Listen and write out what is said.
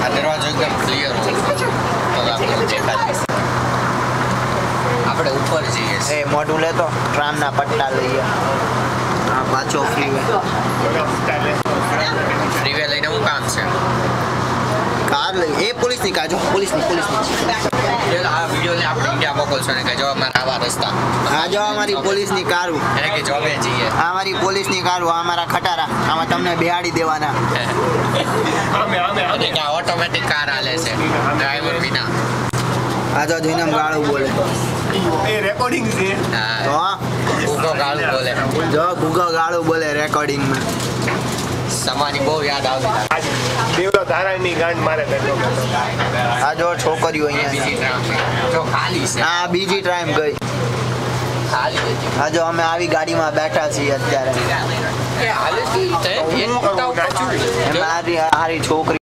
આ દરવાજો એકદમ ક્લિયર હોય આપણે ઉપર જઈએ એ મોઢું લેતો ટ્રામના પટ્ટા લઈએ હા પાછો ફ્રીવે લઈને હું કામ છે કાર લઈ એ પોલીસની કાર જો પોલીસની આ વિડીયોને આપણે ઇન્ડિયા મોકલશો ને કે જો અમારા આવા રસ્તા આ જો અમારી પોલીસની કારું એટલે કે જોબે જઈએ આ અમારી પોલીસની કારું આ અમારા ખટારા આમાં તમને બેહાડી દેવાના અને કે ઓટોમેટિક કાર હાલે છે ડ્રાઈવર વિના આ જો જોઈને ગાળું બોલે એ રેકોર્ડિંગ છે હા ઉગો ગાળું બોલે જો ગુગો ગાળું બોલે રેકોર્ડિંગમાં સમાની બહુ યાદ આવતી દેવલો ધારાની ગાંઠ મારે બેઠો આ જો છોકરીઓ બીજી અહીંયા ટ્રામ જો ખાલી છે આ બીજી ટાઈમ ગઈ ખાલી હતી આ જો અમે આવી ગાડીમાં બેઠા છીએ અત્યારે એ હાલે છે એક ઉતાવ પાછું મારી છોકરી